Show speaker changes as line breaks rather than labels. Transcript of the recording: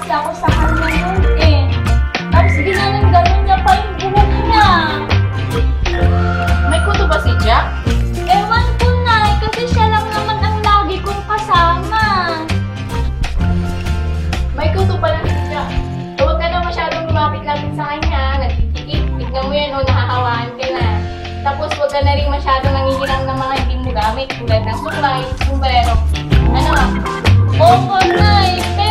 kasi ako sa kanya nun eh. Tapos ginanon niya pa yung buhok niya.
May kuto ba si Jack?
Ewan ko na kasi siya lang naman ang lagi kong kasama.
May kuto pala si Jack. So, huwag ka na masyadong lumapit-lapit sa kanya. Nagtitikip. Tignan mo yan o nahahawaan ka na. Tapos huwag ka na rin masyadong nangihilang ng mga hindi mo gamit tulad ng suklay, sombrero. Ano?
Oo, Nay.